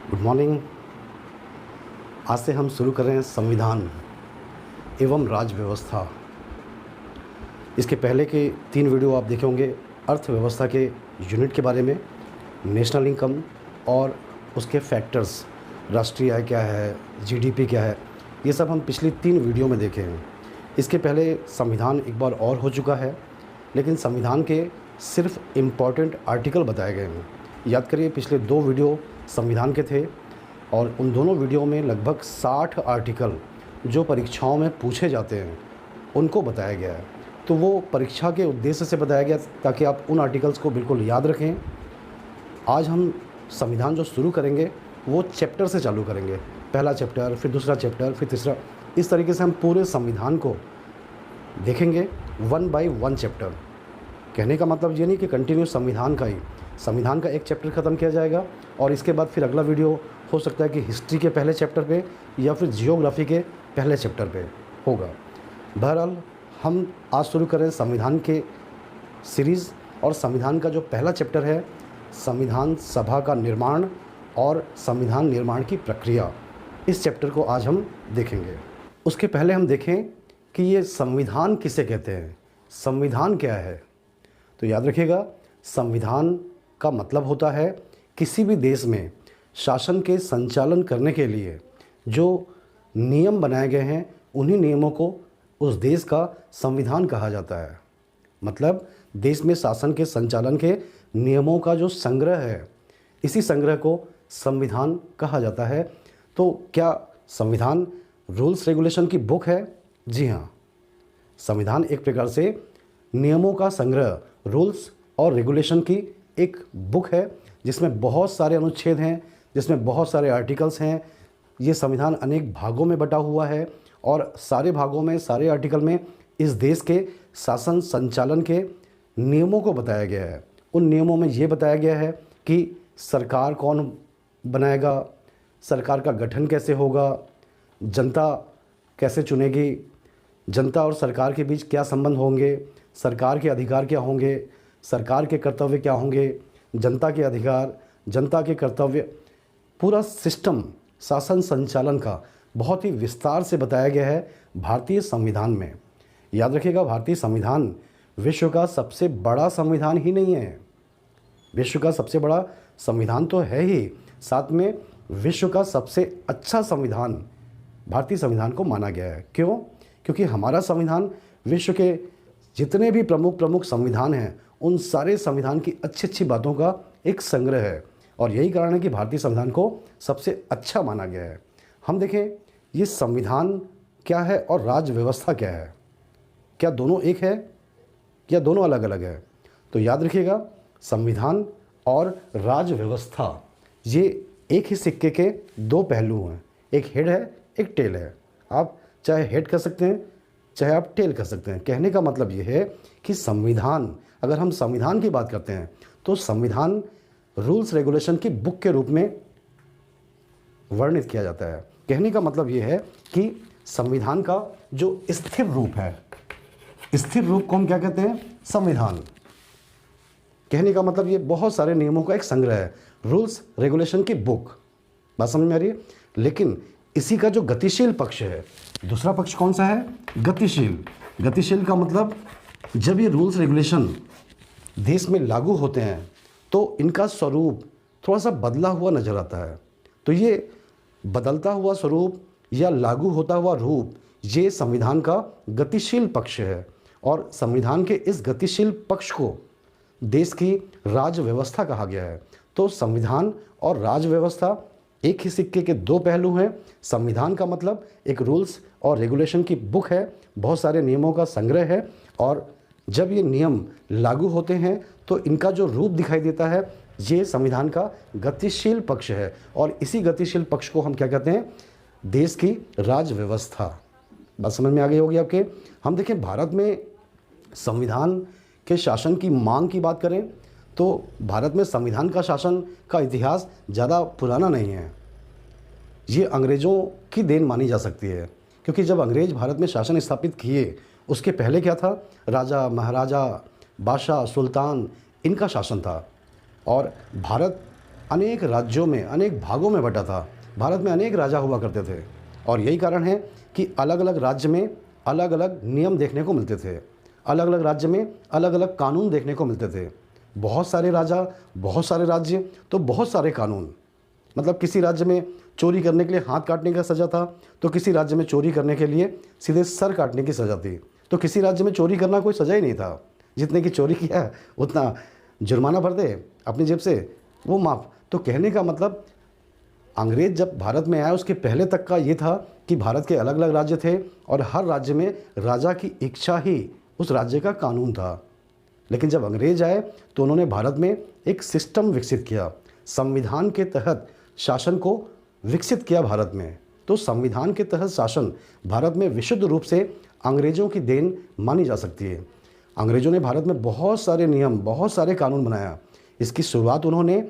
Good morning. आज से हम शुरू कर रहे हैं संविधान एवं राज्य व्यवस्था। इसके पहले के 3 वीडियो आप देखे होंगे अर्थव्यवस्था के यूनिट के बारे में, नेशनल इनकम और उसके फैक्टर्स, राष्ट्रीय आय क्या है, जीडीपी क्या है, ये सब हम पिछली 3 वीडियो में देखे हैं। इसके पहले संविधान एक बार और हो चुका है, लेकिन संविधान के सिर्फ इम्पॉर्टेंट आर्टिकल बताए गए हैं। याद करिए, पिछले 2 वीडियो संविधान के थे और उन दोनों वीडियो में लगभग 60 आर्टिकल जो परीक्षाओं में पूछे जाते हैं उनको बताया गया है। तो वो परीक्षा के उद्देश्य से बताया गया ताकि आप उन आर्टिकल्स को बिल्कुल याद रखें। आज हम संविधान जो शुरू करेंगे वो चैप्टर से चालू करेंगे। पहला चैप्टर, फिर दूसरा चैप्टर, फिर तीसरा, इस तरीके से हम पूरे संविधान को देखेंगे 1 बाय 1 चैप्टर। कहने का मतलब ये नहीं कि कंटिन्यू संविधान का एक चैप्टर ख़त्म किया जाएगा और इसके बाद फिर अगला वीडियो हो सकता है कि हिस्ट्री के पहले चैप्टर पे या फिर जियोग्राफी के पहले चैप्टर पे होगा। बहरहाल हम आज शुरू करें संविधान के सीरीज़, और संविधान का जो पहला चैप्टर है संविधान सभा का निर्माण और संविधान निर्माण की प्रक्रिया, इस चैप्टर को आज हम देखेंगे। उसके पहले हम देखें कि ये संविधान किसे कहते हैं, संविधान क्या है। तो याद रखिएगा, संविधान का मतलब होता है किसी भी देश में शासन के संचालन करने के लिए जो नियम बनाए गए हैं, उन्हीं नियमों को उस देश का संविधान कहा जाता है। मतलब देश में शासन के संचालन के नियमों का जो संग्रह है, इसी संग्रह को संविधान कहा जाता है। तो क्या संविधान रूल्स रेगुलेशन की बुक है? जी हाँ, संविधान एक प्रकार से नियमों का संग्रह, रूल्स और रेगुलेशन की एक बुक है जिसमें बहुत सारे अनुच्छेद हैं, जिसमें बहुत सारे आर्टिकल्स हैं। ये संविधान अनेक भागों में बटा हुआ है और सारे भागों में, सारे आर्टिकल में इस देश के शासन संचालन के नियमों को बताया गया है। उन नियमों में ये बताया गया है कि सरकार कौन बनाएगा, सरकार का गठन कैसे होगा, जनता कैसे चुनेगी, जनता और सरकार के बीच क्या संबंध होंगे, सरकार के अधिकार क्या होंगे, सरकार के कर्तव्य क्या होंगे, जनता के अधिकार, जनता के कर्तव्य, पूरा सिस्टम शासन संचालन का बहुत ही विस्तार से बताया गया है भारतीय संविधान में। याद रखिएगा, भारतीय संविधान विश्व का सबसे बड़ा संविधान ही नहीं है, विश्व का सबसे बड़ा संविधान तो है ही, साथ में विश्व का सबसे अच्छा संविधान भारतीय संविधान को माना गया है। क्यों? क्योंकि हमारा संविधान विश्व के जितने भी प्रमुख संविधान हैं, उन सारे संविधान की अच्छी अच्छी बातों का एक संग्रह है और यही कारण है कि भारतीय संविधान को सबसे अच्छा माना गया है। हम देखें ये संविधान क्या है और राज्य व्यवस्था क्या है। क्या दोनों एक है या दोनों अलग अलग है? तो याद रखिएगा, संविधान और राज्य व्यवस्था ये एक ही सिक्के के 2 पहलू हैं। एक हेड है, एक टेल है। आप चाहे हेड कर सकते हैं, चाहे आप टेल कर सकते हैं। कहने का मतलब ये है कि संविधान, अगर हम संविधान की बात करते हैं तो संविधान रूल्स रेगुलेशन की बुक के रूप में वर्णित किया जाता है। कहने का मतलब ये है कि संविधान का जो स्थिर रूप है, स्थिर रूप को हम क्या कहते हैं? संविधान। कहने का मतलब ये बहुत सारे नियमों का एक संग्रह है, रूल्स रेगुलेशन की बुक। बात समझ में आ रही है? लेकिन इसी का जो गतिशील पक्ष है, दूसरा पक्ष कौन सा है? गतिशील। गतिशील का मतलब जब ये रूल्स रेगुलेशन देश में लागू होते हैं तो इनका स्वरूप थोड़ा सा बदला हुआ नजर आता है। तो ये बदलता हुआ स्वरूप या लागू होता हुआ रूप, ये संविधान का गतिशील पक्ष है और संविधान के इस गतिशील पक्ष को देश की राज्य व्यवस्था कहा गया है। तो संविधान और राज्य व्यवस्था एक ही सिक्के के 2 पहलू हैं। संविधान का मतलब एक रूल्स और रेगुलेशन की बुक है, बहुत सारे नियमों का संग्रह है और जब ये नियम लागू होते हैं तो इनका जो रूप दिखाई देता है, ये संविधान का गतिशील पक्ष है और इसी गतिशील पक्ष को हम क्या कहते हैं? देश की राज्य व्यवस्था। बात समझ में आ गई होगी आपके। हम देखें, भारत में संविधान के शासन की मांग की बात करें तो भारत में संविधान का शासन का इतिहास ज़्यादा पुराना नहीं है। ये अंग्रेज़ों की देन मानी जा सकती है, क्योंकि जब अंग्रेज़ भारत में शासन स्थापित किए उसके पहले क्या था? राजा, महाराजा, बादशाह, सुल्तान, इनका शासन था और भारत अनेक राज्यों में, अनेक भागों में बँटा था। भारत में अनेक राजा हुआ करते थे और यही कारण है कि अलग अलग राज्य में अलग अलग नियम देखने को मिलते थे, अलग अलग राज्य में अलग अलग कानून देखने को मिलते थे। बहुत सारे राजा, बहुत सारे राज्य, तो बहुत सारे कानून। मतलब किसी राज्य में चोरी करने के लिए हाथ काटने का सज़ा था, तो किसी राज्य में चोरी करने के लिए सीधे सर काटने की सज़ा थी। तो किसी राज्य में चोरी करना कोई सज़ा ही नहीं था, जितने की चोरी किया है उतना जुर्माना भर दे अपनी जेब से, वो माफ़। तो कहने का मतलब अंग्रेज़ जब भारत में आया उसके पहले तक का ये था कि भारत के अलग अलग राज्य थे और हर राज्य में राजा की इच्छा ही उस राज्य का कानून था। लेकिन जब अंग्रेज़ आए तो उन्होंने भारत में एक सिस्टम विकसित किया, संविधान के तहत शासन को विकसित किया भारत में। तो संविधान के तहत शासन भारत में विशुद्ध रूप से अंग्रेज़ों की देन मानी जा सकती है। अंग्रेज़ों ने भारत में बहुत सारे नियम, बहुत सारे कानून बनाया। इसकी शुरुआत उन्होंने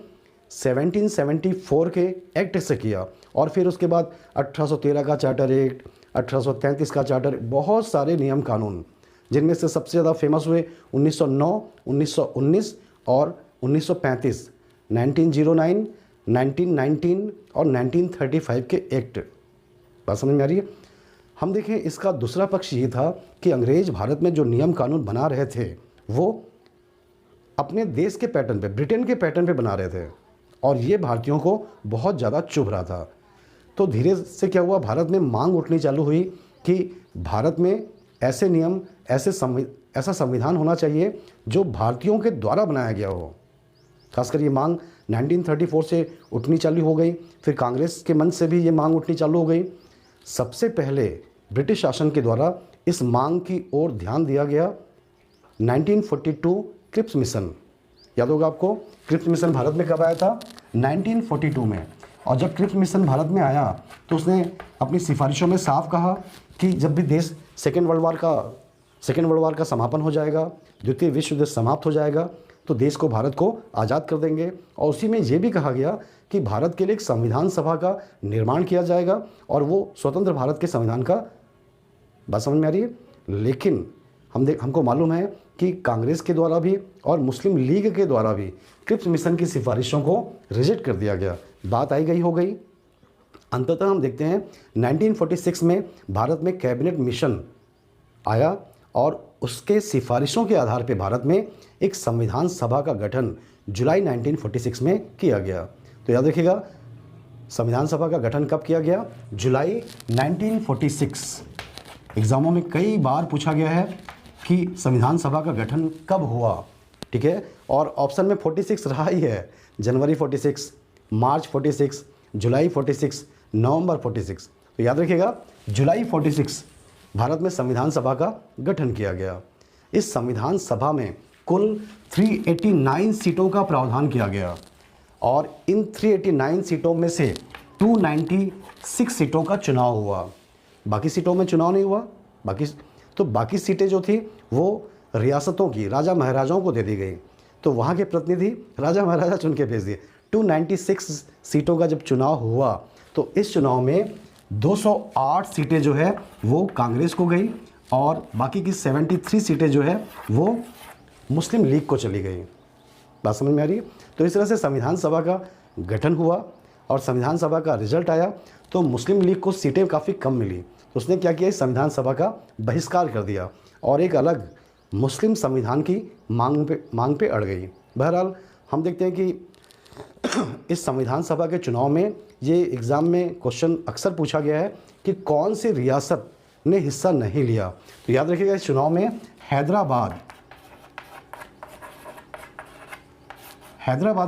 1774 के एक्ट से किया और फिर उसके बाद 1813 का चार्टर एक्ट, 1833 का चार्टर, बहुत सारे नियम कानून, जिनमें से सबसे ज़्यादा फेमस हुए 1909, 1919 और 1935, 1909, 1919 और 1935 के एक्ट। बात समझ में आ रही है? हम देखें, इसका दूसरा पक्ष ये था कि अंग्रेज़ भारत में जो नियम कानून बना रहे थे वो अपने देश के पैटर्न पे, ब्रिटेन के पैटर्न पे बना रहे थे और ये भारतीयों को बहुत ज़्यादा चुभ रहा था। तो धीरे से क्या हुआ, भारत में मांग उठनी चालू हुई कि भारत में ऐसे नियम, ऐसा संविधान होना चाहिए जो भारतीयों के द्वारा बनाया गया हो। खासकर ये मांग 1934 से उठनी चालू हो गई, फिर कांग्रेस के मंच से भी ये मांग उठनी चालू हो गई। सबसे पहले ब्रिटिश शासन के द्वारा इस मांग की ओर ध्यान दिया गया 1942 क्रिप्स मिशन। याद होगा आपको, क्रिप्स मिशन भारत में कब आया था? 1942 में। और जब क्रिप्स मिशन भारत में आया तो उसने अपनी सिफारिशों में साफ कहा कि जब भी देश सेकेंड वर्ल्ड वार का समापन हो जाएगा, द्वितीय विश्व युद्ध समाप्त हो जाएगा, तो देश को, भारत को आज़ाद कर देंगे। और उसी में ये भी कहा गया कि भारत के लिए एक संविधान सभा का निर्माण किया जाएगा और वो स्वतंत्र भारत के संविधान का, बात समझ में आ रही है? लेकिन हमको मालूम है कि कांग्रेस के द्वारा भी और मुस्लिम लीग के द्वारा भी क्रिप्स मिशन की सिफारिशों को रिजेक्ट कर दिया गया। बात आई गई हो गई। अंततः हम देखते हैं 1946 में भारत में कैबिनेट मिशन आया और उसके सिफारिशों के आधार पर भारत में एक संविधान सभा का गठन जुलाई 1946 में किया गया। तो याद रखिएगा, संविधान सभा का गठन कब किया गया? जुलाई 1946। एग्जामों में कई बार पूछा गया है कि संविधान सभा का गठन कब हुआ, ठीक है? और ऑप्शन में 46 रहा ही है। जनवरी 46, मार्च 46, जुलाई 46, नवंबर 46। तो याद रखिएगा, जुलाई 46 भारत में संविधान सभा का गठन किया गया। इस संविधान सभा में कुल 389 सीटों का प्रावधान किया गया और इन 389 सीटों में से 296 सीटों का चुनाव हुआ। बाकी सीटों में चुनाव नहीं हुआ। बाकी सीटें जो थी वो रियासतों की, राजा महाराजाओं को दे दी गई। तो वहाँ के प्रतिनिधि राजा महाराजा चुन के भेज दिए। 296 सीटों का जब चुनाव हुआ तो इस चुनाव में 208 सीटें जो है वो कांग्रेस को गई और बाकी की 73 सीटें जो है वो मुस्लिम लीग को चली गई। बात समझ में आ रही है? तो इस तरह से संविधान सभा का गठन हुआ और संविधान सभा का रिजल्ट आया तो मुस्लिम लीग को सीटें काफ़ी कम मिली। तो उसने क्या किया, इस संविधान सभा का बहिष्कार कर दिया और एक अलग मुस्लिम संविधान की मांग पे अड़ गई। बहरहाल हम देखते हैं कि इस संविधान सभा के चुनाव में ये एग्ज़ाम में क्वेश्चन अक्सर पूछा गया है कि कौन सी रियासत ने हिस्सा नहीं लिया। तो याद रखिएगा, इस चुनाव में हैदराबाद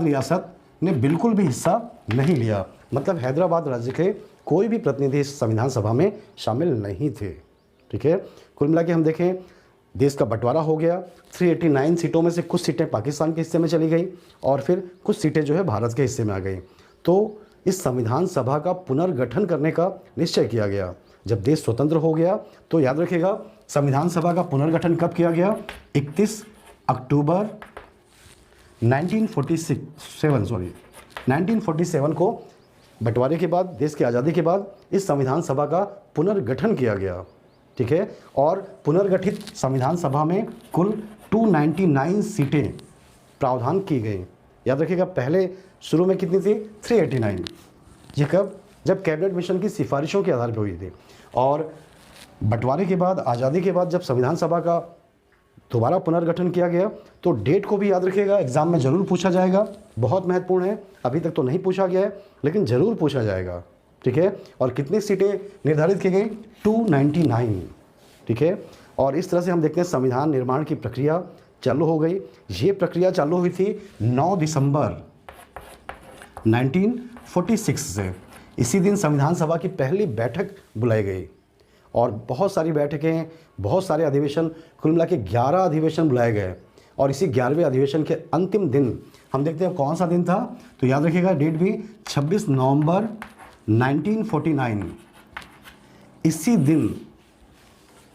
रियासत ने बिल्कुल भी हिस्सा नहीं लिया। मतलब हैदराबाद राज्य के कोई भी प्रतिनिधि इस संविधान सभा में शामिल नहीं थे, ठीक है? कुल मिला के हम देखें, देश का बंटवारा हो गया। 389 सीटों में से कुछ सीटें पाकिस्तान के हिस्से में चली गई और फिर कुछ सीटें जो है भारत के हिस्से में आ गई। तो इस संविधान सभा का पुनर्गठन करने का निश्चय किया गया जब देश स्वतंत्र हो गया। तो याद रखिएगा, संविधान सभा का पुनर्गठन कब किया गया? 31 अक्टूबर 1947 को बंटवारे के बाद, देश की आज़ादी के बाद इस संविधान सभा का पुनर्गठन किया गया, ठीक है? और पुनर्गठित संविधान सभा में कुल 299 सीटें प्रावधान की गई। याद रखिएगा, पहले शुरू में कितनी थी 389। ये कब? जब कैबिनेट मिशन की सिफारिशों के आधार पर हुई थी। और बंटवारे के बाद, आज़ादी के बाद जब संविधान सभा का दोबारा पुनर्गठन किया गया, तो डेट को भी याद रखिएगा, एग्ज़ाम में ज़रूर पूछा जाएगा, बहुत महत्वपूर्ण है। अभी तक तो नहीं पूछा गया है लेकिन ज़रूर पूछा जाएगा, ठीक है। और कितनी सीटें निर्धारित की गई? 299, ठीक है। और इस तरह से हम देखते हैं संविधान निर्माण की प्रक्रिया चालू हो गई। ये प्रक्रिया चालू हुई थी 9 दिसंबर 1946 से। इसी दिन संविधान सभा की पहली बैठक बुलाई गई और बहुत सारी बैठकें, बहुत सारे अधिवेशन, कुल मिला के 11 अधिवेशन बुलाए गए। और इसी 11वें अधिवेशन के अंतिम दिन हम देखते हैं कौन सा दिन था, तो याद रखिएगा डेट भी 26 नवंबर 1949। इसी दिन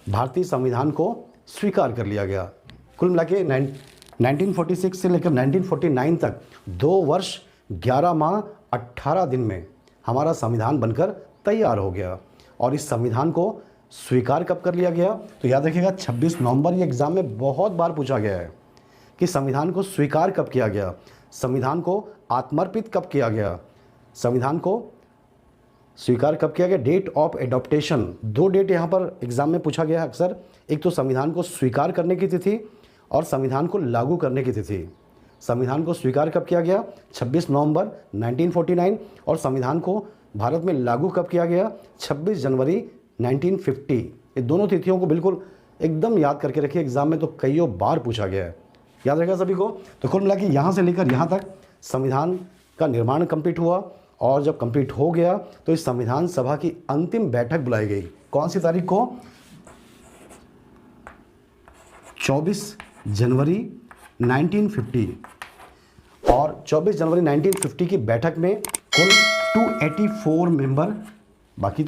भारतीय संविधान को स्वीकार कर लिया गया। कुल मिला के 1946 से लेकर 1949 तक 2 वर्ष 11 माह 18 दिन में हमारा संविधान बनकर तैयार हो गया। और इस संविधान को स्वीकार कब कर लिया गया, तो याद रखिएगा 26 नवंबर। ये एग्ज़ाम में बहुत बार पूछा गया है कि संविधान को स्वीकार कब किया गया, संविधान को आत्मर्पित कब किया गया, संविधान को स्वीकार कब किया गया। डेट ऑफ एडॉप्टेशन, 2 डेट यहाँ पर एग्ज़ाम में पूछा गया है अक्सर। एक तो संविधान को स्वीकार करने की तिथि और संविधान को लागू करने की तिथि। संविधान को स्वीकार कब किया गया? 26 नवंबर 1949। और संविधान को भारत में लागू कब किया गया? 26 जनवरी 1950। ये दोनों तिथियों को बिल्कुल एकदम याद करके रखिए, एग्जाम में तो कईयों बार पूछा गया है। याद रखेगा सभी को। तो कुल मिला के यहाँ से लेकर यहाँ तक संविधान का निर्माण कंप्लीट हुआ। और जब कंप्लीट हो गया तो इस संविधान सभा की अंतिम बैठक बुलाई गई। कौन सी तारीख को? 24 जनवरी 1950। और 24 जनवरी 1950 की बैठक में कुल 284 मेंबर, बाकी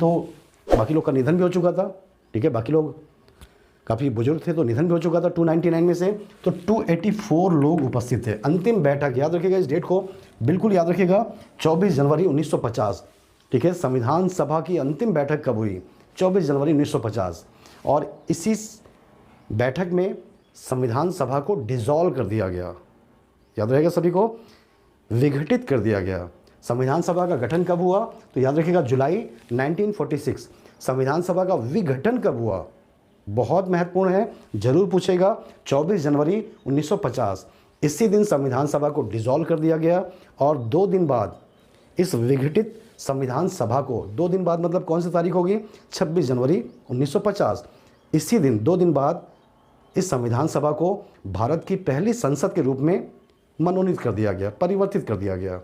लोग का निधन भी हो चुका था, ठीक है, बाकी लोग काफ़ी बुजुर्ग थे तो निधन भी हो चुका था 299 में से, तो 284 लोग उपस्थित थे। अंतिम बैठक, याद रखिएगा इस डेट को, बिल्कुल याद रखिएगा, 24 जनवरी 1950, ठीक है। संविधान सभा की अंतिम बैठक कब हुई? 24 जनवरी 1950। और इसी बैठक में संविधान सभा को डिसॉल्व कर दिया गया। याद रहेगा सभी को, विघटित कर दिया गया। संविधान सभा का गठन कब हुआ? तो याद रखिएगा जुलाई 1946। संविधान सभा का विघटन कब हुआ? बहुत महत्वपूर्ण है, जरूर पूछेगा, 24 जनवरी 1950। इसी दिन संविधान सभा को डिसॉल्व कर दिया गया। और 2 दिन बाद इस विघटित संविधान सभा को, 2 दिन बाद मतलब कौन सी तारीख होगी? 26 जनवरी 1950। इसी दिन 2 दिन बाद इस संविधान सभा को भारत की पहली संसद के रूप में मनोनीत कर दिया गया, परिवर्तित कर दिया गया।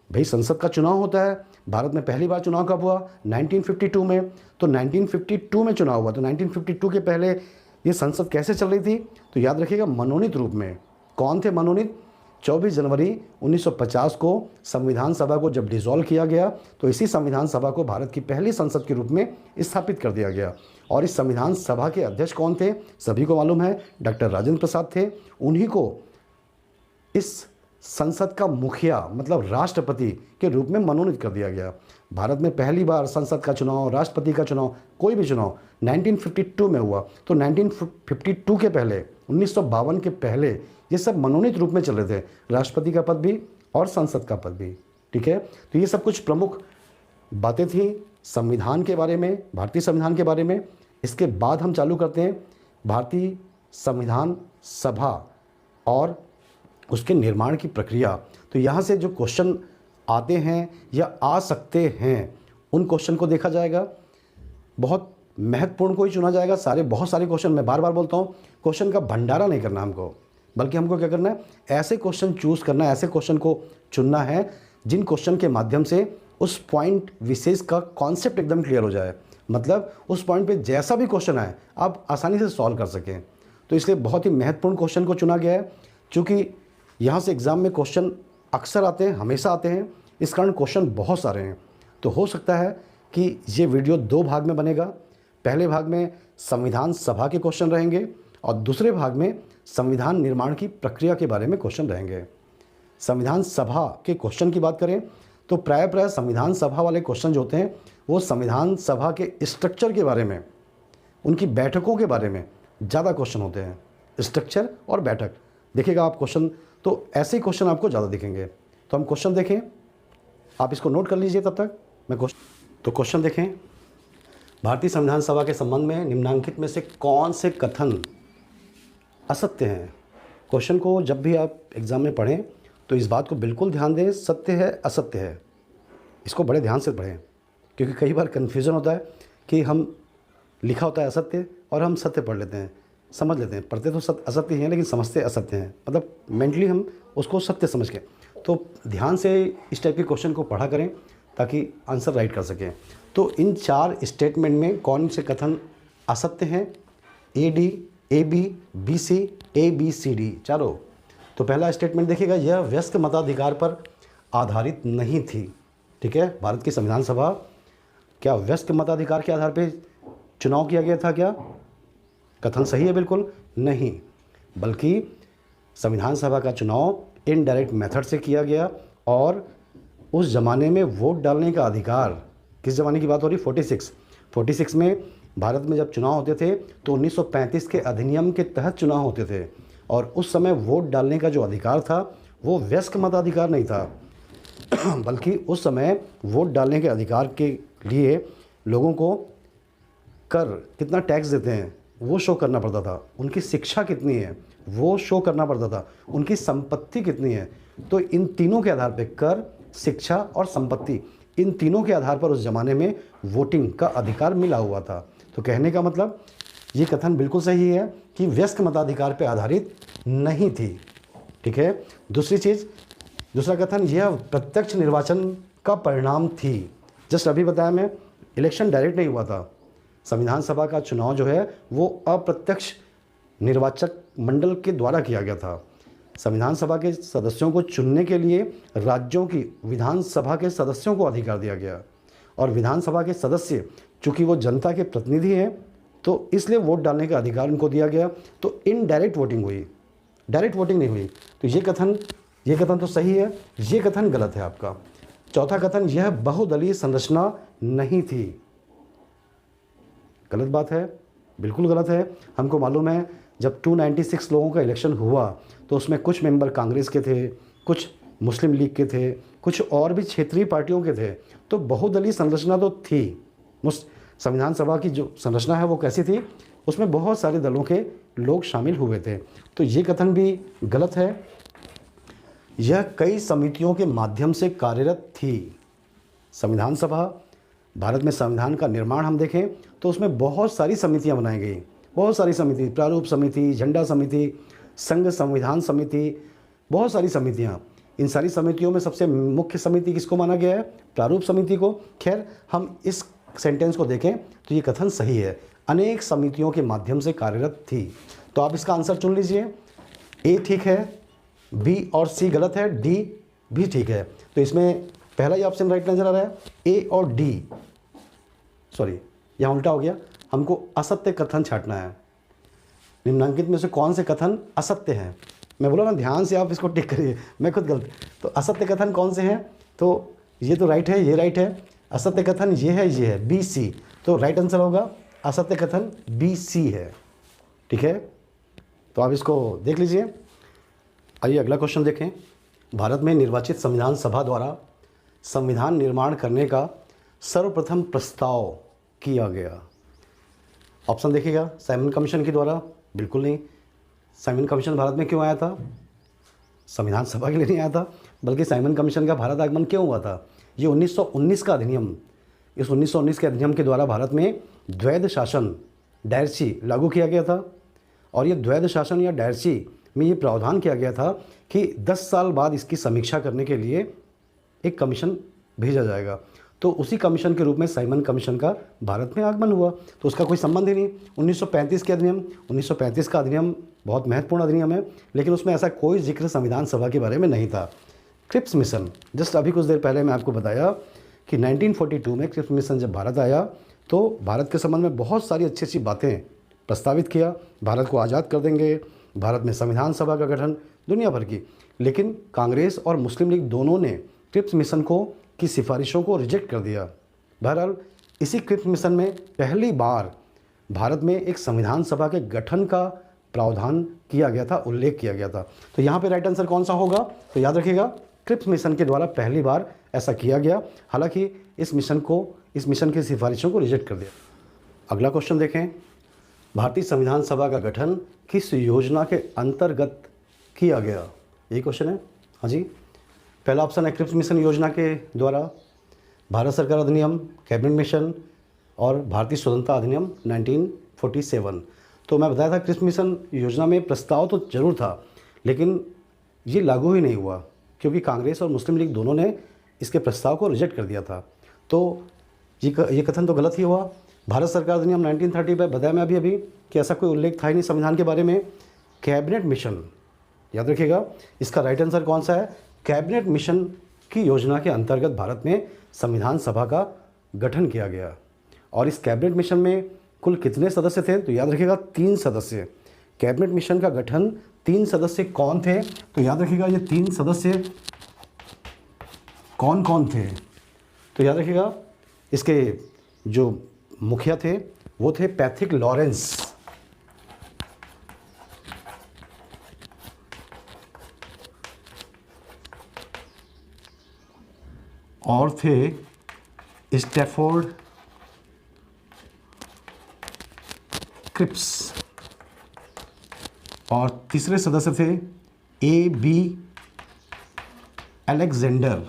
भाई संसद का चुनाव होता है, भारत में पहली बार चुनाव कब हुआ? 1952 में। तो 1952 में चुनाव हुआ। तो 1952 के पहले ये संसद कैसे चल रही थी? तो याद रखिएगा मनोनीत रूप में। कौन थे मनोनीत? 24 जनवरी 1950 को संविधान सभा को जब डिसॉल्व किया गया तो इसी संविधान सभा को भारत की पहली संसद के रूप में स्थापित कर दिया गया। और इस संविधान सभा के अध्यक्ष कौन थे? सभी को मालूम है, डॉक्टर राजेंद्र प्रसाद थे। उन्हीं को इस संसद का मुखिया मतलब राष्ट्रपति के रूप में मनोनीत कर दिया गया। भारत में पहली बार संसद का चुनाव, राष्ट्रपति का चुनाव, कोई भी चुनाव 1952 में हुआ। तो 1952 के पहले, 1952 के पहले ये सब मनोनीत रूप में चल रहे थे, राष्ट्रपति का पद भी और संसद का पद भी, ठीक है। तो ये सब कुछ प्रमुख बातें थी संविधान के बारे में, भारतीय संविधान के बारे में। इसके बाद हम चालू करते हैं भारतीय संविधान सभा और उसके निर्माण की प्रक्रिया। तो यहाँ से जो क्वेश्चन आते हैं या आ सकते हैं उन क्वेश्चन को देखा जाएगा। बहुत महत्वपूर्ण को ही चुना जाएगा। बहुत सारे क्वेश्चन, मैं बार बार बोलता हूँ, क्वेश्चन का भंडारा नहीं करना हमको, बल्कि हमको क्या करना है, ऐसे क्वेश्चन चूज़ करना है, ऐसे क्वेश्चन को चुनना है जिन क्वेश्चन के माध्यम से उस पॉइंट विशेष का कॉन्सेप्ट एकदम क्लियर हो जाए। मतलब उस पॉइंट पे जैसा भी क्वेश्चन आए आप आसानी से सॉल्व कर सकें। तो इसलिए बहुत ही महत्वपूर्ण क्वेश्चन को चुना गया है। चूँकि यहाँ से एग्ज़ाम में क्वेश्चन अक्सर आते हैं, हमेशा आते हैं, इस कारण क्वेश्चन बहुत सारे हैं। तो हो सकता है कि ये वीडियो 2 भाग में बनेगा। पहले भाग में संविधान सभा के क्वेश्चन रहेंगे और दूसरे भाग में संविधान निर्माण की प्रक्रिया के बारे में क्वेश्चन रहेंगे। संविधान सभा के क्वेश्चन की बात करें तो प्राय संविधान सभा वाले क्वेश्चन जो होते हैं वो संविधान सभा के स्ट्रक्चर के बारे में, उनकी बैठकों के बारे में ज़्यादा क्वेश्चन होते हैं। स्ट्रक्चर और बैठक देखिएगा आप क्वेश्चन, तो ऐसे क्वेश्चन आपको ज़्यादा दिखेंगे। तो हम क्वेश्चन देखें, आप इसको नोट कर लीजिए तब तक मैं क्वेश्चन देखें। भारतीय संविधान सभा के संबंध में निम्नलिखित में से कौन से कथन असत्य हैं? क्वेश्चन को जब भी आप एग्ज़ाम में पढ़ें तो इस बात को बिल्कुल ध्यान दें, सत्य है असत्य है, इसको बड़े ध्यान से पढ़ें, क्योंकि कई बार कन्फ्यूज़न होता है कि हम लिखा होता है असत्य और हम सत्य पढ़ लेते हैं, समझ लेते हैं, पढ़ते तो असत्य ही हैं लेकिन समझते असत्य हैं, मतलब मेंटली हम उसको सत्य समझ के। तो ध्यान से इस टाइप के क्वेश्चन को पढ़ा करें ताकि आंसर राइट कर सकें। तो इन 4 स्टेटमेंट में कौन से कथन असत्य हैं? AD, AB, BC, ABCD चारों। तो पहला स्टेटमेंट देखिएगा, यह व्यस्क मताधिकार पर आधारित नहीं थी। ठीक है, भारत की संविधान सभा क्या व्यस्क मताधिकार के आधार पर चुनाव किया गया था क्या? कथन सही है बिल्कुल नहीं, बल्कि संविधान सभा का चुनाव इनडायरेक्ट मेथड से किया गया। और उस ज़माने में वोट डालने का अधिकार, किस ज़माने की बात हो रही? 46 में भारत में जब चुनाव होते थे तो 1935 के अधिनियम के तहत चुनाव होते थे, और उस समय वोट डालने का जो अधिकार था वो वयस्क मताधिकार नहीं था, बल्कि उस समय वोट डालने के अधिकार के लिए लोगों को कर कितना टैक्स देते हैं वो शो करना पड़ता था, उनकी शिक्षा कितनी है वो शो करना पड़ता था, उनकी संपत्ति कितनी है। तो इन तीनों के आधार पर, कर, शिक्षा और संपत्ति, इन तीनों के आधार पर उस ज़माने में वोटिंग का अधिकार मिला हुआ था। तो कहने का मतलब ये कथन बिल्कुल सही है कि वयस्क मताधिकार पर आधारित नहीं थी। ठीक है, दूसरा कथन, यह प्रत्यक्ष निर्वाचन का परिणाम थी। जस्ट अभी बताया मैं, इलेक्शन डायरेक्ट नहीं हुआ था, संविधान सभा का चुनाव जो है वो अप्रत्यक्ष निर्वाचक मंडल के द्वारा किया गया था। संविधान सभा के सदस्यों को चुनने के लिए राज्यों की विधानसभा के सदस्यों को अधिकार दिया गया, और विधानसभा के सदस्य चूँकि वो जनता के प्रतिनिधि हैं तो इसलिए वोट डालने का अधिकार उनको दिया गया। तो इनडायरेक्ट वोटिंग हुई, डायरेक्ट वोटिंग नहीं हुई। तो ये कथन तो सही है, ये कथन गलत है आपका। चौथा कथन, यह बहुदलीय संरचना नहीं थी। गलत बात है, बिल्कुल गलत है। हमको मालूम है जब 296 लोगों का इलेक्शन हुआ तो उसमें कुछ मेंबर कांग्रेस के थे, कुछ मुस्लिम लीग के थे, कुछ और भी क्षेत्रीय पार्टियों के थे। तो बहुदलीय संरचना तो थी। संविधान सभा की जो संरचना है वो कैसी थी? उसमें बहुत सारे दलों के लोग शामिल हुए थे। तो ये कथन भी गलत है। यह कई समितियों के माध्यम से कार्यरत थी। संविधान सभा, भारत में संविधान का निर्माण हम देखें तो उसमें बहुत सारी समितियां बनाई गई, बहुत सारी समिति, प्रारूप समिति, झंडा समिति, संघ संविधान समिति, बहुत सारी समितियां। इन सारी समितियों में सबसे मुख्य समिति किसको माना गया है? प्रारूप समिति को। खैर, हम इस सेंटेंस को देखें तो ये कथन सही है, अनेक समितियों के माध्यम से कार्यरत थी। तो आप इसका आंसर चुन लीजिए। ए ठीक है, बी और सी गलत है, डी भी ठीक है। तो इसमें पहला ही ऑप्शन राइट नजर आ रहा है, ए और डी। सॉरी, यहाँ उल्टा हो गया, हमको असत्य कथन छांटना है। निम्नलिखित में से कौन से कथन असत्य हैं? मैं बोला ना, ध्यान से आप इसको टिक करिए, मैं खुद गलत। तो असत्य कथन कौन से हैं? तो ये तो राइट है, ये राइट है। असत्य कथन ये है, बी सी। तो राइट आंसर होगा असत्य कथन बी सी है। ठीक है, तो आप इसको देख लीजिए। आइए अगला क्वेश्चन देखें। भारत में निर्वाचित संविधान सभा द्वारा संविधान निर्माण करने का सर्वप्रथम प्रस्ताव किया गया। ऑप्शन देखिएगा, साइमन कमीशन के द्वारा? बिल्कुल नहीं। साइमन कमीशन भारत में क्यों आया था? संविधान सभा के लिए नहीं आया था, बल्कि साइमन कमीशन का भारत आगमन क्यों हुआ था? ये 1919 का अधिनियम, इस 1919 के अधिनियम के द्वारा भारत में द्वैध शासन, डायरची लागू किया गया था। और ये द्वैध शासन या डायरची में ये प्रावधान किया गया था कि 10 साल बाद इसकी समीक्षा करने के लिए एक कमीशन भेजा जाएगा। तो उसी कमीशन के रूप में साइमन कमीशन का भारत में आगमन हुआ। तो उसका कोई संबंध ही नहीं। 1935 के अधिनियम, 1935 का अधिनियम बहुत महत्वपूर्ण अधिनियम है, लेकिन उसमें ऐसा कोई जिक्र संविधान सभा के बारे में नहीं था। क्रिप्स मिशन, जस्ट अभी कुछ देर पहले मैं आपको बताया कि 1942 में क्रिप्स मिशन जब भारत आया तो भारत के संबंध में बहुत सारी अच्छी अच्छी बातें प्रस्तावित किया। भारत को आज़ाद कर देंगे, भारत में संविधान सभा का गठन, दुनिया भर की। लेकिन कांग्रेस और मुस्लिम लीग दोनों ने क्रिप्स मिशन की सिफारिशों को रिजेक्ट कर दिया। बहरहाल इसी क्रिप्स मिशन में पहली बार भारत में एक संविधान सभा के गठन का प्रावधान किया गया था, उल्लेख किया गया था। तो यहाँ पे राइट आंसर कौन सा होगा? तो याद रखिएगा, क्रिप्स मिशन के द्वारा पहली बार ऐसा किया गया। हालांकि इस मिशन की सिफारिशों को रिजेक्ट कर दिया। अगला क्वेश्चन देखें, भारतीय संविधान सभा का गठन किस योजना के अंतर्गत किया गया? यही क्वेश्चन है। हाँ जी, पहला ऑप्शन है क्रिप्स मिशन योजना के द्वारा, भारत सरकार अधिनियम, कैबिनेट मिशन और भारतीय स्वतंत्रता अधिनियम 1947। तो मैं बताया था क्रिप्स मिशन योजना में प्रस्ताव तो जरूर था, लेकिन ये लागू ही नहीं हुआ क्योंकि कांग्रेस और मुस्लिम लीग दोनों ने इसके प्रस्ताव को रिजेक्ट कर दिया था। तो ये कथन तो गलत ही हुआ। भारत सरकार अधिनियम 1930 पर बताया मैं अभी कि ऐसा कोई उल्लेख था ही नहीं संविधान के बारे में। कैबिनेट मिशन, याद रखिएगा, इसका राइट आंसर कौन सा है? कैबिनेट मिशन की योजना के अंतर्गत भारत में संविधान सभा का गठन किया गया। और इस कैबिनेट मिशन में कुल कितने सदस्य थे? तो याद रखिएगा 3 सदस्य। कैबिनेट मिशन का गठन 3 सदस्य कौन थे? तो याद रखिएगा ये 3 सदस्य कौन कौन थे? तो याद रखिएगा इसके जो मुखिया थे वो थे पैथिक लॉरेंस, और थे स्टैफोर्ड क्रिप्स, और तीसरे सदस्य थे A.B. अलेक्जेंडर।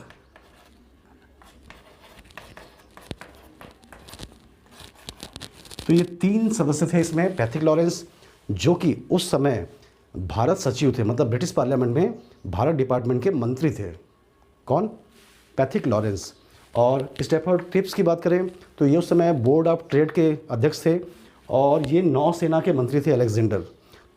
तो ये 3 सदस्य थे इसमें। पैथिक लॉरेंस जो कि उस समय भारत सचिव थे, मतलब ब्रिटिश पार्लियामेंट में भारत डिपार्टमेंट के मंत्री थे। कौन? Pethick Lawrence. और स्टैफोर्ड क्रिप्स की बात करें तो ये उस समय बोर्ड ऑफ ट्रेड के अध्यक्ष थे और ये नौसेना के मंत्री थे अलेक्जेंडर।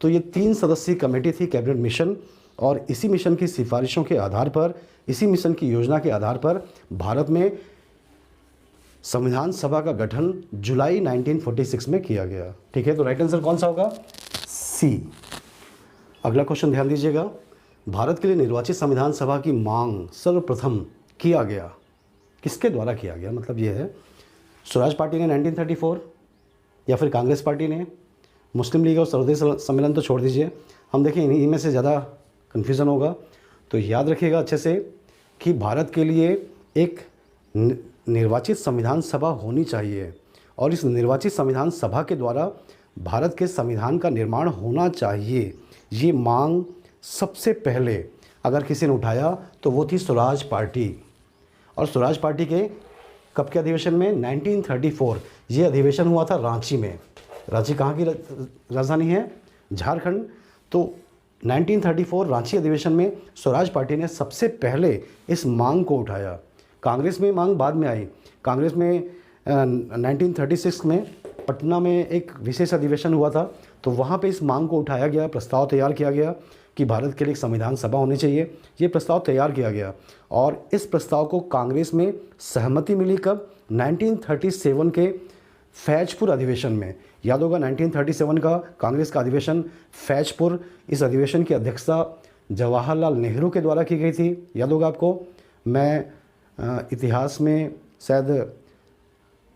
तो ये 3 सदस्यीय कमेटी थी कैबिनेट मिशन, और इसी मिशन की सिफारिशों के आधार पर, इसी मिशन की योजना के आधार पर भारत में संविधान सभा का गठन जुलाई 1946 में किया गया। ठीक है, तो राइट आंसर कौन सा होगा? सी। अगला क्वेश्चन ध्यान दीजिएगा, भारत के लिए निर्वाचित संविधान सभा की मांग सर्वप्रथम किया गया, किसके द्वारा किया गया? मतलब ये है, स्वराज पार्टी ने 1934, या फिर कांग्रेस पार्टी ने, मुस्लिम लीग और सर्वदेश सम्मेलन तो छोड़ दीजिए, हम देखें इन्हीं में से ज़्यादा कन्फ्यूज़न होगा। तो याद रखिएगा अच्छे से कि भारत के लिए एक निर्वाचित संविधान सभा होनी चाहिए, और इस निर्वाचित संविधान सभा के द्वारा भारत के संविधान का निर्माण होना चाहिए। ये मांग सबसे पहले अगर किसी ने उठाया तो वो थी स्वराज पार्टी। और स्वराज पार्टी के कब के अधिवेशन में? 1934। ये अधिवेशन हुआ था रांची में। रांची कहाँ की राजधानी है? झारखंड। तो 1934 रांची अधिवेशन में स्वराज पार्टी ने सबसे पहले इस मांग को उठाया। कांग्रेस में मांग बाद में आई। कांग्रेस में 1936 में पटना में एक विशेष अधिवेशन हुआ था, तो वहाँ पे इस मांग को उठाया गया, प्रस्ताव तैयार किया गया कि भारत के लिए एक संविधान सभा होनी चाहिए। ये प्रस्ताव तैयार किया गया और इस प्रस्ताव को कांग्रेस में सहमति मिली कब? 1937 के फैजपुर अधिवेशन में। याद होगा 1937 का कांग्रेस का अधिवेशन फैजपुर, इस अधिवेशन की अध्यक्षता जवाहरलाल नेहरू के द्वारा की गई थी। याद होगा आपको, मैं इतिहास में शायद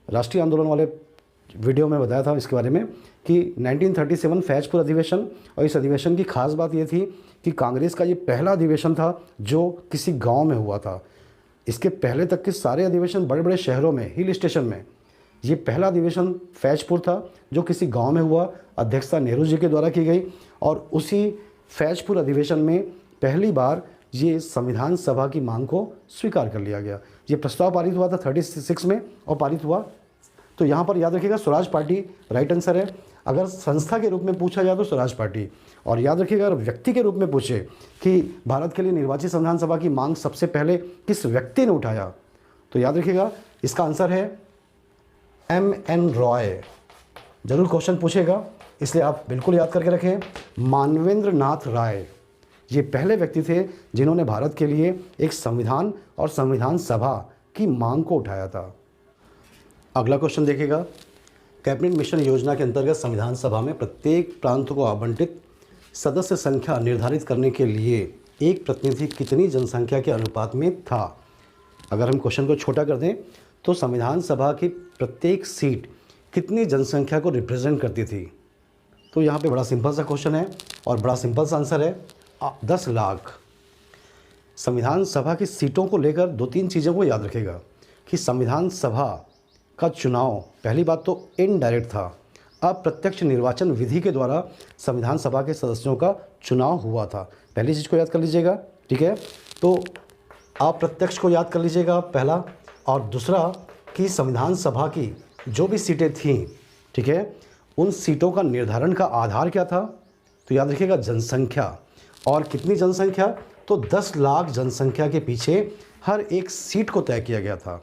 राष्ट्रीय आंदोलन वाले वीडियो में बताया था इसके बारे में कि 1937 फैजपुर अधिवेशन, और इस अधिवेशन की खास बात ये थी कि कांग्रेस का ये पहला अधिवेशन था जो किसी गांव में हुआ था। इसके पहले तक के सारे अधिवेशन बड़े बड़े शहरों में, हिल स्टेशन में, ये पहला अधिवेशन फैजपुर था जो किसी गांव में हुआ। अध्यक्षता नेहरू जी के द्वारा की गई और उसी फैजपुर अधिवेशन में पहली बार ये संविधान सभा की मांग को स्वीकार कर लिया गया। ये प्रस्ताव पारित हुआ था 36 में और पारित हुआ। तो यहाँ पर याद रखिएगा स्वराज पार्टी राइट आंसर है। अगर संस्था के रूप में पूछा जाए तो स्वराज पार्टी, और याद रखिएगा अगर व्यक्ति के रूप में पूछे कि भारत के लिए निर्वाचित संविधान सभा की मांग सबसे पहले किस व्यक्ति ने उठाया, तो याद रखिएगा इसका आंसर है M.N. रॉय। जरूर क्वेश्चन पूछेगा, इसलिए आप बिल्कुल याद करके रखें। मानवेंद्र नाथ राय ये पहले व्यक्ति थे जिन्होंने भारत के लिए एक संविधान और संविधान सभा की मांग को उठाया था। अगला क्वेश्चन देखिएगा, कैबिनेट मिशन योजना के अंतर्गत संविधान सभा में प्रत्येक प्रांत को आवंटित सदस्य संख्या निर्धारित करने के लिए एक प्रतिनिधि कितनी जनसंख्या के अनुपात में था? अगर हम क्वेश्चन को छोटा कर दें तो संविधान सभा की प्रत्येक सीट कितनी जनसंख्या को रिप्रेजेंट करती थी? तो यहाँ पे बड़ा सिंपल सा क्वेश्चन है और बड़ा सिंपल सा आंसर है 10 लाख। संविधान सभा की सीटों को लेकर 2-3 चीज़ों को याद रखेगा कि संविधान सभा का चुनाव पहली बात तो इनडायरेक्ट था, अप्रत्यक्ष निर्वाचन विधि के द्वारा संविधान सभा के सदस्यों का चुनाव हुआ था। पहली चीज़ को याद कर लीजिएगा, ठीक है। तो अप्रत्यक्ष को याद कर लीजिएगा पहला, और दूसरा कि संविधान सभा की जो भी सीटें थीं, ठीक है, उन सीटों का निर्धारण का आधार क्या था, तो याद रखिएगा जनसंख्या। और कितनी जनसंख्या, तो 10 लाख जनसंख्या के पीछे हर एक सीट को तय किया गया था।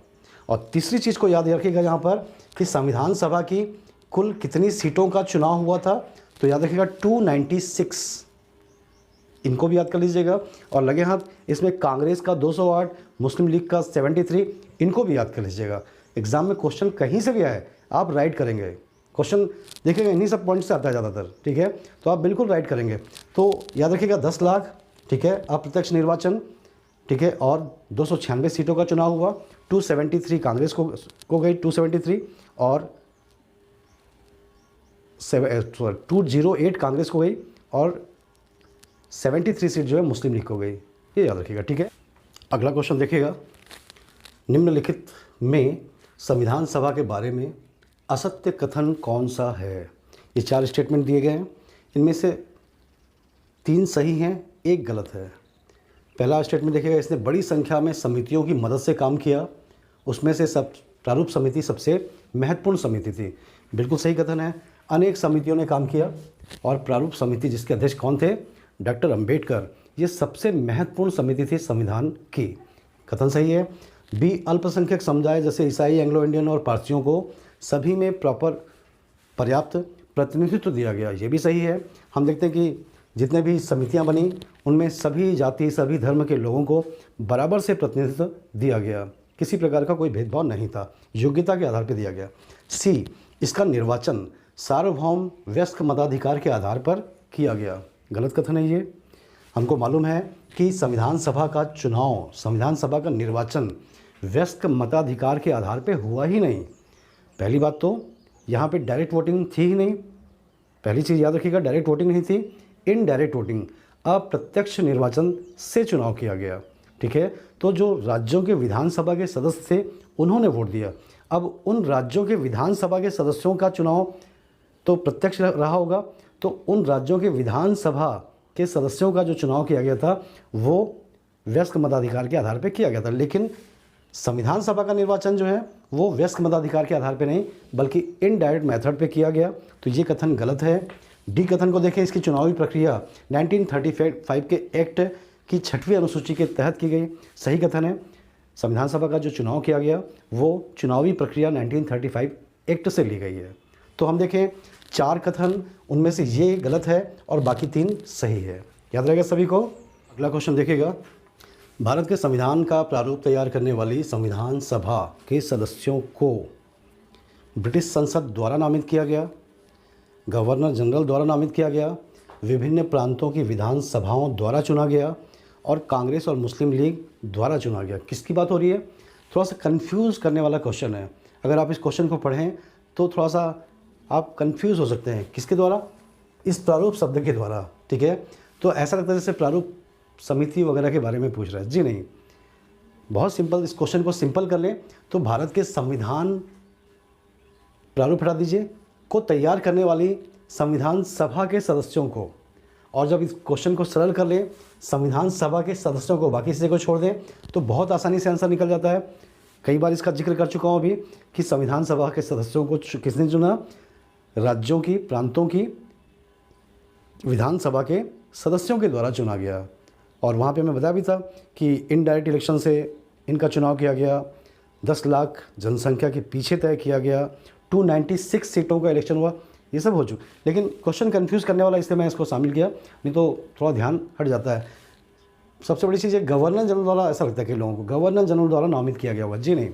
और तीसरी चीज़ को याद रखिएगा यहाँ पर कि संविधान सभा की कुल कितनी सीटों का चुनाव हुआ था, तो याद रखिएगा 296, इनको भी याद कर लीजिएगा। और लगे हाथ इसमें कांग्रेस का 208, मुस्लिम लीग का 73, इनको भी याद कर लीजिएगा। एग्जाम में क्वेश्चन कहीं से भी आए आप राइट करेंगे, क्वेश्चन देखिएगा इन्हीं सब पॉइंट से आता है ज़्यादातर, ठीक है, तो आप बिल्कुल राइट करेंगे। तो याद रखिएगा 10 लाख, ठीक है, अप्रत्यक्ष निर्वाचन, ठीक है, और 296 सीटों का चुनाव हुआ। 273 कांग्रेस को गई 273, और 208 कांग्रेस को गई, और 73 सीट जो है मुस्लिम लीग को गई, ये याद रखिएगा, ठीक है। अगला क्वेश्चन देखिएगा, निम्नलिखित में संविधान सभा के बारे में असत्य कथन कौन सा है। ये 4 स्टेटमेंट दिए गए हैं, इनमें से 3 सही हैं, 1 गलत है। पहला स्टेटमेंट देखिएगा, इसने बड़ी संख्या में समितियों की मदद से काम किया, उसमें से प्रारूप समिति सबसे महत्वपूर्ण समिति थी। बिल्कुल सही कथन है, अनेक समितियों ने काम किया और प्रारूप समिति जिसके अध्यक्ष कौन थे, डॉक्टर अंबेडकर, ये सबसे महत्वपूर्ण समिति थी संविधान की, कथन सही है। बी, अल्पसंख्यक समुदाय जैसे ईसाई, एंग्लो इंडियन और पारसियों को सभी में पर्याप्त प्रतिनिधित्व दिया गया, ये भी सही है। हम देखते हैं कि जितने भी समितियां बनी उनमें सभी जाति, सभी धर्म के लोगों को बराबर से प्रतिनिधित्व दिया गया, किसी प्रकार का कोई भेदभाव नहीं था, योग्यता के आधार पर दिया गया। सी, इसका निर्वाचन सार्वभौम वयस्क मताधिकार के आधार पर किया गया, गलत कथन है ये। हमको मालूम है कि संविधान सभा का चुनाव, संविधान सभा का निर्वाचन वयस्क मताधिकार के आधार पर हुआ ही नहीं। पहली बात तो यहाँ पे डायरेक्ट वोटिंग थी ही नहीं, पहली चीज़ याद रखिएगा, डायरेक्ट वोटिंग नहीं थी, इनडायरेक्ट वोटिंग, अप्रत्यक्ष निर्वाचन से चुनाव किया गया, ठीक है। तो जो राज्यों के विधानसभा के सदस्य थे उन्होंने वोट दिया। अब उन राज्यों के विधानसभा के सदस्यों का चुनाव तो प्रत्यक्ष रहा होगा, तो उन राज्यों के विधानसभा के सदस्यों का जो चुनाव किया गया था वो वयस्क मताधिकार के आधार पर किया गया था। लेकिन संविधान सभा का निर्वाचन जो है वो वयस्क मताधिकार के आधार पर नहीं बल्कि इनडायरेक्ट मेथड पे किया गया, तो ये कथन गलत है। डी कथन को देखें, इसकी चुनावी प्रक्रिया 1935 के एक्ट की 6वीं अनुसूची के तहत की गई, सही कथन है। संविधान सभा का जो चुनाव किया गया वो चुनावी प्रक्रिया 1935 एक्ट से ली गई है। तो हम देखें 4 कथन, उनमें से ये गलत है और बाकी 3 सही है, याद रहेगा सभी को। अगला क्वेश्चन देखिएगा, भारत के संविधान का प्रारूप तैयार करने वाली संविधान सभा के सदस्यों को ब्रिटिश संसद द्वारा नामित किया गया, गवर्नर जनरल द्वारा नामित किया गया, विभिन्न प्रांतों की विधानसभाओं द्वारा चुना गया और कांग्रेस और मुस्लिम लीग द्वारा चुना गया। किसकी बात हो रही है? थोड़ा सा कंफ्यूज करने वाला क्वेश्चन है। अगर आप इस क्वेश्चन को पढ़ें तो थोड़ा सा आप कंफ्यूज हो सकते हैं, किसके द्वारा? इस प्रारूप शब्द के द्वारा, ठीक है। तो ऐसा लगता है जैसे प्रारूप समिति वगैरह के बारे में पूछ रहा है, जी नहीं, बहुत सिंपल। इस क्वेश्चन को सिंपल कर लें तो भारत के संविधान, प्रारूप हटा दीजिए, को तैयार करने वाली संविधान सभा के सदस्यों को, और जब इस क्वेश्चन को सरल कर लें संविधान सभा के सदस्यों को, बाकी चीज़ों को छोड़ दें तो बहुत आसानी से आंसर निकल जाता है। कई बार इसका जिक्र कर चुका हूँ अभी कि संविधान सभा के सदस्यों को किसने चुना? राज्यों की, प्रांतों की विधानसभा के सदस्यों के द्वारा चुना गया। और वहाँ पे मैं बताया भी था कि इनडायरेक्ट इलेक्शन से इनका चुनाव किया गया, 10 लाख जनसंख्या के पीछे तय किया गया, 296 सीटों का इलेक्शन हुआ, ये सब हो चुका। लेकिन क्वेश्चन कंफ्यूज करने वाला, इसलिए मैं इसको शामिल किया, नहीं तो थोड़ा ध्यान हट जाता है। सबसे बड़ी चीज़ है गवर्नर जनरल द्वारा, ऐसा लगता है कि लोगों को गवर्नर जनरल द्वारा नामित किया गया हुआ, जी नहीं,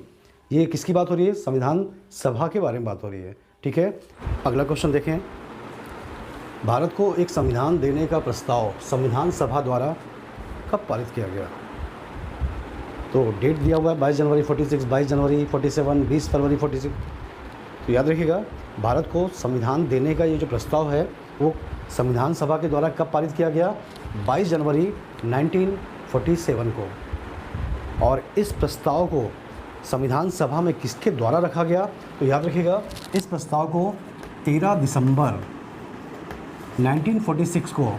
ये किसकी बात हो रही है? संविधान सभा के बारे में बात हो रही है, ठीक है। अगला क्वेश्चन देखें, भारत को एक संविधान देने का प्रस्ताव संविधान सभा द्वारा कब पारित किया गया? तो डेट दिया हुआ है 22 जनवरी 46, 22 जनवरी 47, 20 फरवरी 46। तो याद रखिएगा, भारत को संविधान देने का ये जो प्रस्ताव है वो संविधान सभा के द्वारा कब पारित किया गया? 22 जनवरी 1947 को। और इस प्रस्ताव को संविधान सभा में किसके द्वारा रखा गया? तो याद रखिएगा, इस प्रस्ताव को 13 दिसंबर 1946 को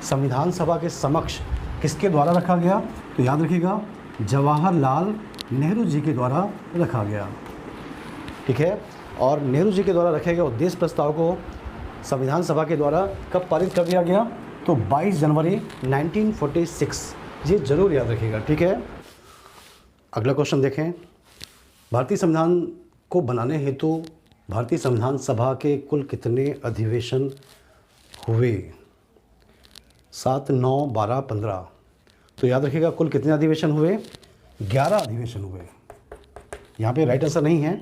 संविधान सभा के समक्ष किसके द्वारा रखा गया? तो याद रखिएगा, जवाहरलाल नेहरू जी के द्वारा रखा गया। ठीक है, और नेहरू जी के द्वारा रखे गए उद्देश्य प्रस्ताव को संविधान सभा के द्वारा कब पारित कर दिया गया? तो 22 जनवरी 1946। ये जरूर याद रखिएगा। ठीक है, अगला क्वेश्चन देखें। भारतीय संविधान को बनाने हेतु भारतीय संविधान सभा के कुल कितने अधिवेशन हुए? 7, 9, 12, 15। तो याद रखिएगा, कुल कितने अधिवेशन हुए? 11 अधिवेशन हुए। यहाँ पे राइट आंसर नहीं है।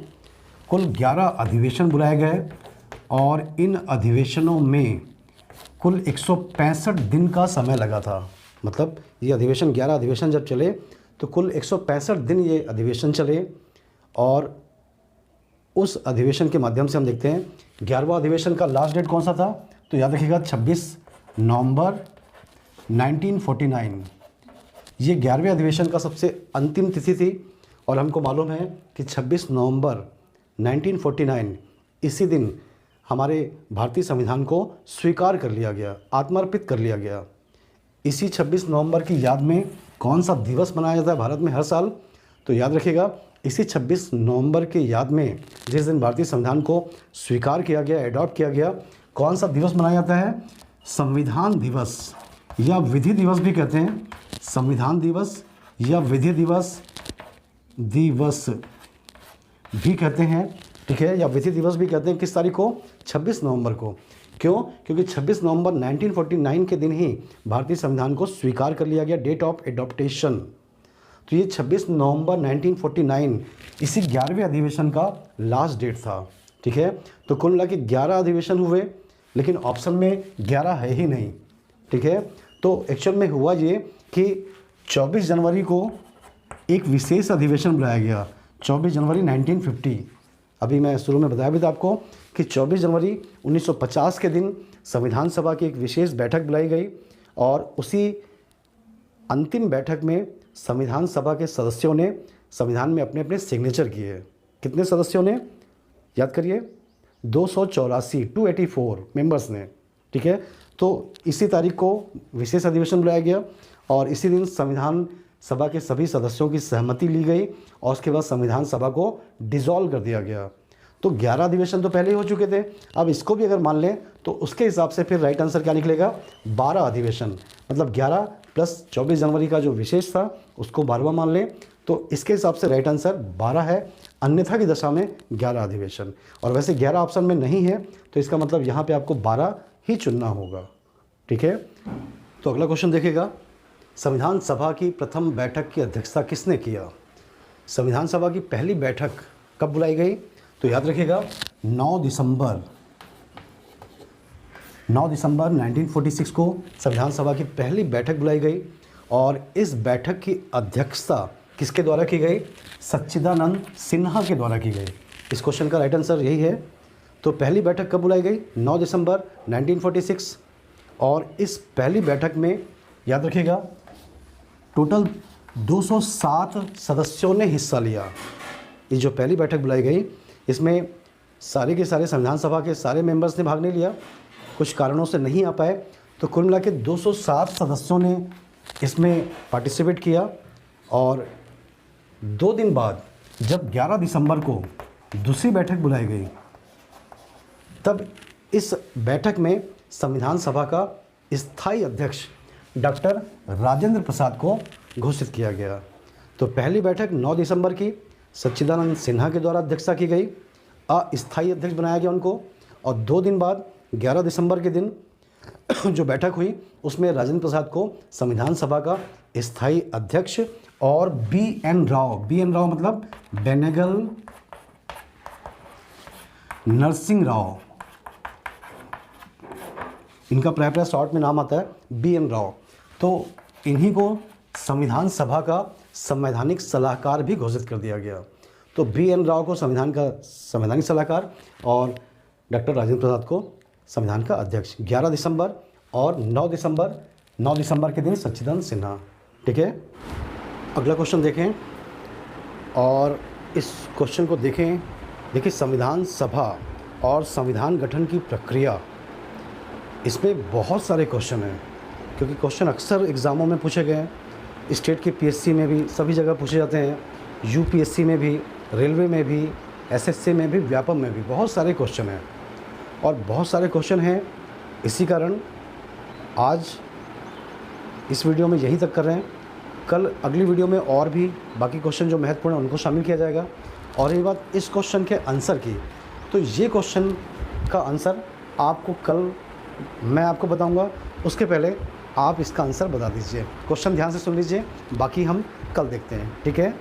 कुल 11 अधिवेशन बुलाए गए और इन अधिवेशनों में कुल 165 दिन का समय लगा था। मतलब ये अधिवेशन 11 अधिवेशन जब चले तो कुल 165 दिन ये अधिवेशन चले। और उस अधिवेशन के माध्यम से हम देखते हैं 11वां अधिवेशन का लास्ट डेट कौन सा था? तो याद रखिएगा, 26 नवंबर 1949। ये 11वें अधिवेशन का सबसे अंतिम तिथि थी और हमको मालूम है कि 26 नवंबर 1949 इसी दिन हमारे भारतीय संविधान को स्वीकार कर लिया गया, आत्मार्पित कर लिया गया। इसी 26 नवंबर की याद में कौन सा दिवस मनाया जाता है भारत में हर साल? तो याद रखिएगा, इसी 26 नवंबर की याद में जिस दिन भारतीय संविधान को स्वीकार किया गया, एडॉप्ट किया गया, कौन सा दिवस मनाया जाता है? संविधान दिवस या विधि दिवस भी कहते हैं। संविधान दिवस या विधि दिवस भी कहते हैं। ठीक है, या विधि दिवस भी कहते हैं। किस तारीख को? 26 नवंबर को। क्यों? क्योंकि 26 नवंबर 1949 के दिन ही भारतीय संविधान को स्वीकार कर लिया गया, डेट ऑफ एडॉप्टेशन। तो ये 26 नवंबर 1949 इसी 11वें अधिवेशन का लास्ट डेट था। ठीक है, तो कुल मिला के 11 अधिवेशन हुए, लेकिन ऑप्शन में 11 है ही नहीं। ठीक है, तो एक्चुअल में हुआ ये कि 24 जनवरी को एक विशेष अधिवेशन बुलाया गया। 24 जनवरी 1950। अभी मैं शुरू में बताया भी था आपको कि 24 जनवरी 1950 के दिन संविधान सभा की एक विशेष बैठक बुलाई गई और उसी अंतिम बैठक में संविधान सभा के सदस्यों ने संविधान में अपने अपने सिग्नेचर किए। कितने सदस्यों ने? याद करिए, 284 मेंबर्स ने। ठीक है, तो इसी तारीख को विशेष अधिवेशन बुलाया गया और इसी दिन संविधान सभा के सभी सदस्यों की सहमति ली गई और उसके बाद संविधान सभा को डिसॉल्व कर दिया गया। तो 11 अधिवेशन तो पहले ही हो चुके थे। अब इसको भी अगर मान लें तो उसके हिसाब से फिर राइट आंसर क्या निकलेगा? 12 अधिवेशन। मतलब 11 प्लस 24 जनवरी का जो विशेष था उसको 12वां मान लें, तो इसके हिसाब से राइट आंसर 12 है। अन्यथा की दशा में 11 अधिवेशन। और वैसे 11 ऑप्शन में नहीं है, तो इसका मतलब यहाँ पे आपको 12 ही चुनना होगा। ठीक है, तो अगला क्वेश्चन देखिएगा। संविधान सभा की प्रथम बैठक की अध्यक्षता किसने किया? संविधान सभा की पहली बैठक कब बुलाई गई? तो याद रखिएगा, 9 दिसंबर 1946 को संविधान सभा की पहली बैठक बुलाई गई और इस बैठक की अध्यक्षता किसके द्वारा की गई? सच्चिदानंद सिन्हा के द्वारा की गई। इस क्वेश्चन का राइट आंसर यही है। तो पहली बैठक कब बुलाई गई? 9 दिसंबर 1946। और इस पहली बैठक में याद रखिएगा टोटल 207 सदस्यों ने हिस्सा लिया। ये जो पहली बैठक बुलाई गई इसमें सारे के सारे संविधान सभा के सारे मेंबर्स ने भाग नहीं लिया, कुछ कारणों से नहीं आ पाए। तो कुल मिला के 207 सदस्यों ने इसमें पार्टिसिपेट किया और 2 दिन बाद जब 11 दिसंबर को दूसरी बैठक बुलाई गई तब इस बैठक में संविधान सभा का स्थायी अध्यक्ष डॉक्टर राजेंद्र प्रसाद को घोषित किया गया। तो पहली बैठक 9 दिसंबर की सच्चिदानंद सिन्हा के द्वारा अध्यक्षता की गई, अस्थायी अध्यक्ष बनाया गया उनको। और 2 दिन बाद 11 दिसंबर के दिन जो बैठक हुई उसमें राजेंद्र प्रसाद को संविधान सभा का स्थायी अध्यक्ष और बी.एन. राव मतलब बेनेगल नरसिंह राव, इनका प्राय शॉर्ट में नाम आता है बी.एन. राव। तो इन्हीं को संविधान सभा का संवैधानिक सलाहकार भी घोषित कर दिया गया। तो बी.एन. राव को संवैधानिक सलाहकार और डॉक्टर राजेंद्र प्रसाद को संविधान का अध्यक्ष। 11 दिसंबर और 9 दिसंबर के दिन सच्चिदानंद सिन्हा। ठीक है, अगला क्वेश्चन देखें और इस क्वेश्चन को देखें। देखिए, संविधान सभा और संविधान गठन की प्रक्रिया, इसमें बहुत सारे क्वेश्चन हैं, क्योंकि क्वेश्चन अक्सर एग्ज़ामों में पूछे गए हैं। स्टेट के पीएससी में भी सभी जगह पूछे जाते हैं, यूपीएससी में भी, रेलवे में भी, एसएससी में भी, व्यापम में भी बहुत सारे क्वेश्चन हैं और बहुत सारे क्वेश्चन हैं। इसी कारण आज इस वीडियो में यहीं तक कर रहे हैं। कल अगली वीडियो में और भी बाकी क्वेश्चन जो महत्वपूर्ण हैं उनको शामिल किया जाएगा। और ये बात इस क्वेश्चन के आंसर की, तो ये क्वेश्चन का आंसर आपको कल मैं आपको बताऊंगा। उसके पहले आप इसका आंसर बता दीजिए। क्वेश्चन ध्यान से सुन लीजिए, बाकी हम कल देखते हैं, ठीक है।